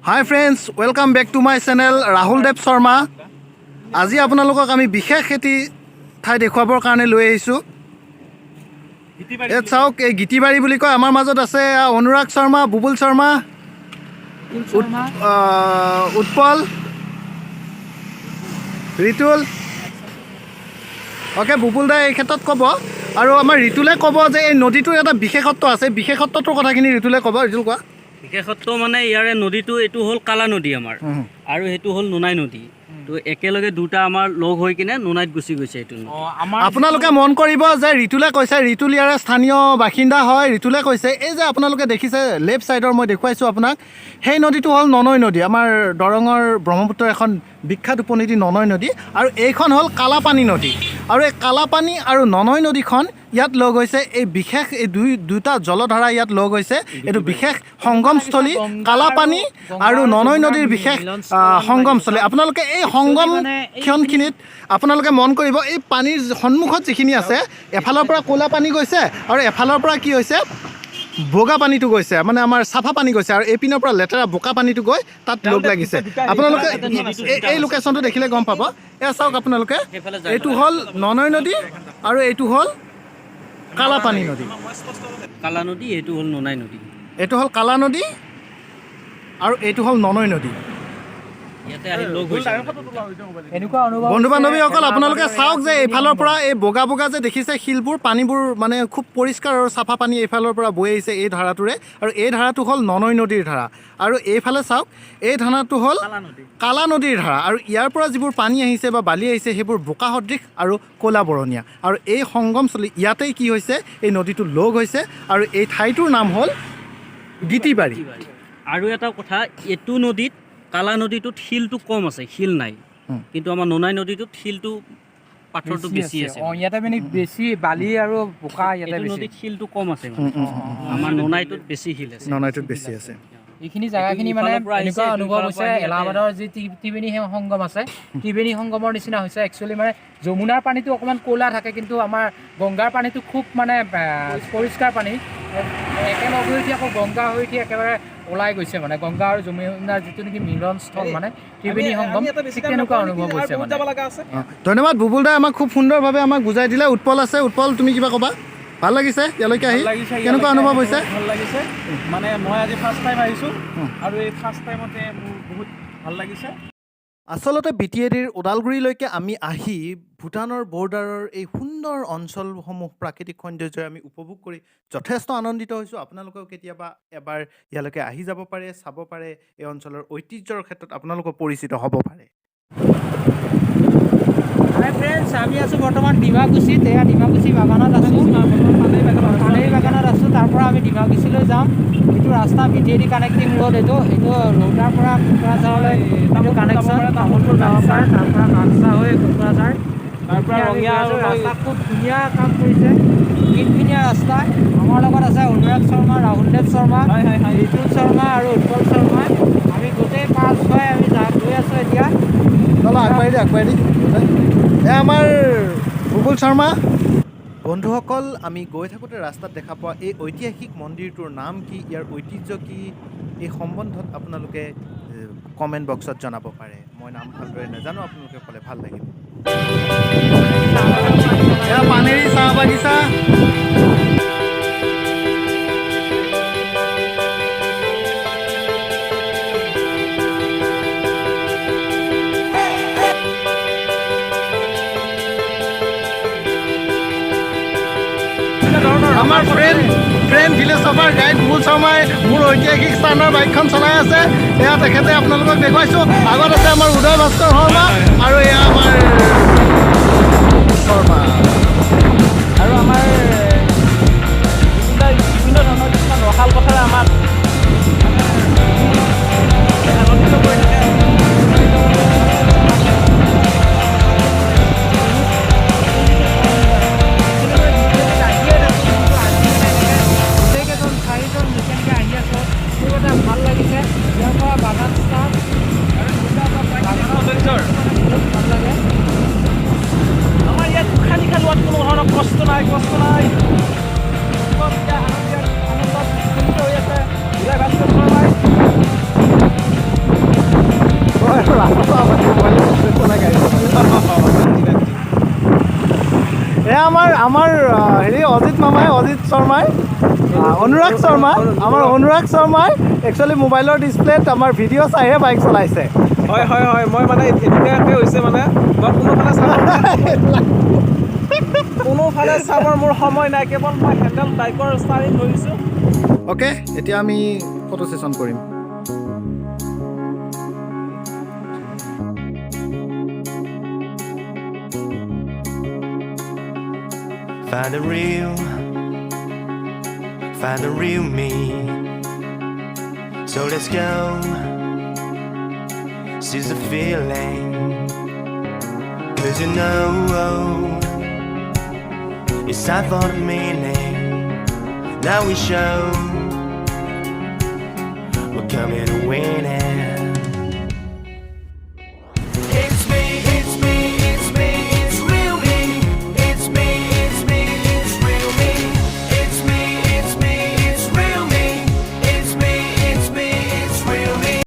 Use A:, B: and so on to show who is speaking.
A: High friends, welcome back to my channel Rahul Dev Sharma. আজি আপোনালোকক আমি বিশেষ খেতি ঠাই দেখুৱাবৰ কাৰণে লৈ আহিছোঁ। ইয়াত চাওক, এই গীতিবাৰী বুলি কয়। আমাৰ মাজত আছে অনুৰাগ শৰ্মা, বুবুল শৰ্মা, উৎপল, ৰিতুল। অ'কে, বুবুল দাই এই ক্ষেত্ৰত ক'ব আৰু আমাৰ ৰিতুলে ক'ব যে এই নদীটোৰ এটা বিশেষত্ব আছে। বিশেষত্বটোৰ কথাখিনি ৰিতুলে ক'ব। ৰিতুল কোৱা।
B: বিশেষত্ব মানে ইয়াৰে নদীটো এইটো হ'ল কালা নদী আমাৰ, আৰু সেইটো হ'ল নোনাই নদী। তো একেলগে দুটা আমাৰ লগ হৈ কিনে নোনাইত গুচি গৈছে এইটো।
A: আপোনালোকে মন কৰিব যে ৰিতুলে কৈছে, ৰিতুল ইয়াৰে স্থানীয় বাসিন্দা হয়। ৰিতুলে কৈছে এই যে আপোনালোকে দেখিছে লেফ্ট ছাইডৰ, মই দেখুৱাইছোঁ আপোনাক, সেই নদীটো হ'ল ননৈ নদী। আমাৰ দৰঙৰ ব্ৰহ্মপুত্ৰৰ এখন বিখ্যাত উপনদী ননৈ নদী, আৰু এইখন হ'ল কালাপানী নদী। আৰু এই কালাপানী আৰু ননৈ নদীখন ইয়াত লগ হৈছে। এই বিশেষ এই দুটা জলধাৰা ইয়াত লগ হৈছে। এইটো বিশেষ সংগমস্থলী, কালাপানী আৰু ননৈ নদীৰ বিশেষ সংগমস্থলী। আপোনালোকে এই সংগম ক্ষণখিনিত আপোনালোকে মন কৰিব, এই পানীৰ সন্মুখত যিখিনি আছে, এফালৰ পৰা ক'লা পানী গৈছে আৰু এফালৰ পৰা কি হৈছে, বগা পানীটো গৈছে, মানে আমাৰ চাফা পানী গৈছে, আৰু এইপিনৰ পৰা লেতেৰা বোকা পানীটো গৈ তাত লগ লাগিছে। আপোনালোকে এই লোকেশ্যনটো দেখিলে গম পাব। এয়া চাওক আপোনালোকে, এইটো হ'ল ননৈ নদী আৰু এইটো হ'ল কালাপানী নদী।
B: কালা নদী, এইটো হ'ল নোনাই নদী।
A: এইটো হ'ল কালা নদী আৰু এইটো হ'ল ননৈ নদী।
B: ইয়াতে আহি লগ হৈছে।
A: বন্ধু বান্ধৱীসকল, আপোনালোকে চাওক যে এইফালৰ পৰা এই বগা বগা যে দেখিছে শিলবোৰ, পানীবোৰ মানে খুব পৰিষ্কাৰ আৰু চাফা পানী এইফালৰ পৰা বৈ আহিছে এই ধাৰাটোৰে। আৰু এই ধাৰাটো হ'ল ননৈ নদীৰ ধাৰা। আৰু এইফালে চাওক, এই ধাৰাটো হ'ল কালা নদীৰ ধাৰা। আৰু ইয়াৰ পৰা যিবোৰ পানী আহিছে বা বালি আহিছে, সেইবোৰ বোকা সদৃশ আৰু ক'লা বৰণীয়া। আৰু এই সংগমস্থলী, ইয়াতেই কি হৈছে, এই নদীটো লগ হৈছে, আৰু এই ঠাইটোৰ নাম হ'ল গীতিবাৰী।
B: আৰু এটা কথা, এইটো নদীত, কালা নদীটোত শিলটো কম আছে, শিল নাই। কিন্তু আমাৰ নোনাই নদীটোত শিলটো, পাথৰটো বেছি আছে।
C: ইয়াতে মানে বেছি বালি আৰু বোকা ইয়াতে বেছি।
B: নদীত শিলটো কম আছে, আমাৰ নোনাইটোত বেছি শিল আছে।
A: ননৈটোত বেছি আছে।
C: এইখিনি জেগাখিনি মানে এনেকুৱা অনুভৱ হৈছে, এলাহাবাদৰ যি ত্ৰিবেণী সংগম আছে, ত্ৰিবেণী সংগমৰ নিচিনা হৈছে। একচুৱেলি মানে যমুনাৰ পানীটো অকণমান ক'লা থাকে, কিন্তু আমাৰ গংগাৰ পানীটো খুব মানে পৰিষ্কাৰ পানী। একেলগ হৈ উঠি আকৌ গংগা হৈ উঠি একেবাৰে ওলাই গৈছে, মানে গংগা আৰু যমুনাৰ যিটো নেকি মিলনস্থল, মানে ত্ৰিবেণী সংগম, ঠিক তেনেকুৱা অনুভৱ হৈছে মানে।
A: ধন্যবাদ বুবুল দাই, আমাক খুব সুন্দৰভাৱে আমাক বুজাই দিলে। উৎপল আছে, উৎপল তুমি কিবা ক'বা? ভাল লাগিছে ইয়ালৈকে আহি? কেনেকুৱা অনুভৱ হৈছে?
D: ভাল লাগিছে, মানে মই আজি ফাৰ্ষ্ট টাইম আহিছোঁ, আৰু এই ফাৰ্ষ্ট টাইমতে মোৰ বহুত ভাল লাগিছে।
A: আচলতে BTADৰ ওদালগুৰিলৈকে আমি আহি ভূটানৰ বৰ্ডাৰৰ এই সুন্দৰ অঞ্চলসমূহ, প্ৰাকৃতিক সৌন্দৰ্যৰে আমি উপভোগ কৰি যথেষ্ট আনন্দিত হৈছোঁ। আপোনালোকেও কেতিয়াবা এবাৰ ইয়ালৈকে আহি যাব পাৰে, চাব পাৰে। এই অঞ্চলৰ ঐতিহ্যৰ ক্ষেত্ৰত আপোনালোকক পৰিচিত হ'ব পাৰে।
C: হাই ফ্ৰেণ্ডছ, আমি আছোঁ বৰ্তমান ডিমাকুছিত। এয়া ডিমাকুছি বাগানত আছোঁ, পানেৰী বাগানত আছোঁ। তাৰ পৰা আমি ডিমাকুছিলৈ যাম। এইটো ৰাস্তা BTAD কানেক্টিং ৰোড। এইটো ৰৌতাৰ পৰা কোকৰাঝাৰলৈ এইটো কানেকশ্যন। তামোলপুৰ যাব পাৰে, তাৰ পৰা কাকচা হৈ কোকৰাঝাৰ, তাৰ পৰা ৰঙিয়া। ৰাস্তা খুব ধুনীয়া কাম কৰিছে, তিনিখিনীয়া ৰাস্তা। আমাৰ লগত আছে অনুৰাগ শৰ্মা, ৰাহুল দেৱ শৰ্মা, ৰিতুল শৰ্মা আৰু উৎপল শৰ্মা। আমি গোটেই 5-6 আমি গৈ আছোঁ এতিয়া।
A: চলো আগবাঢ়ি দি এয়া আমাৰ বুবুল শৰ্মা। বন্ধুসকল, আমি গৈ থাকোঁতে ৰাস্তাত দেখা পোৱা এই ঐতিহাসিক মন্দিৰটোৰ নাম কি, ইয়াৰ ঐতিহ্য কি, এই সম্বন্ধত আপোনালোকে কমেণ্ট বক্সত জনাব পাৰে। মই নাম ভালদৰে নাজানো, আপোনালোকে ক'লে ভাল লাগিব। এয়া পানেৰী চাহ বাগিচা। আমাৰ ফ্ৰেণ্ড ভিলেজৰ গাইড বুবুল শৰ্মাই মোৰ ঐতিহাসিক স্থানৰ বাইকখন চলাই আছে। এয়া তেখেতে আপোনালোকক দেখুৱাইছোঁ। আগত আছে আমাৰ উদয় ভাস্কৰ শৰ্মা, আৰু এয়া আমাৰ শৰ্মা,
D: আৰু আমাৰ বিভিন্ন ধৰণৰ কিছুমান ৰসাল কথাৰে আমাক আনন্দিত কৰি থাকে।
C: ভাল লাগিছে, ইয়াৰ পৰা বাগান ষ্টাফ ভাল লাগে।
D: আমাৰ ইয়াত উশাহ নিশাহ লোৱাত কোনো ধৰণৰ কষ্ট নাই। আনন্দত
A: আৰু ৰাস্তাটো আপুনি মোবাইলত চলাই গাড়ী চলাই। এয়া আমাৰ হেৰি অজিত মামাই, অজিত শৰ্মাই, অনুৰাগ শৰ্মা, আমাৰ অনুৰাগ শৰ্মাই একচুৱেলি মোবাইলৰ ডিছপ্লেত আমাৰ ভিডিঅ' চাইহে বাইক চলাইছে।
D: হয় হয় হয়, মই মানে এনেকুৱাকৈ হৈছে মানে মই কোনোফালে চাবৰ মোৰ সময় নাই, কেৱল মই হেণ্ডেল বাইকৰ ষ্টাৰিং ধৰিছোঁ।
A: অ'কে, এতিয়া আমি ফটো ছেশ্যন কৰিম।
E: Find the real me. So let's go. Seize the feeling. 'Cause you know it's time for the meaning. Now we show we're coming to win it.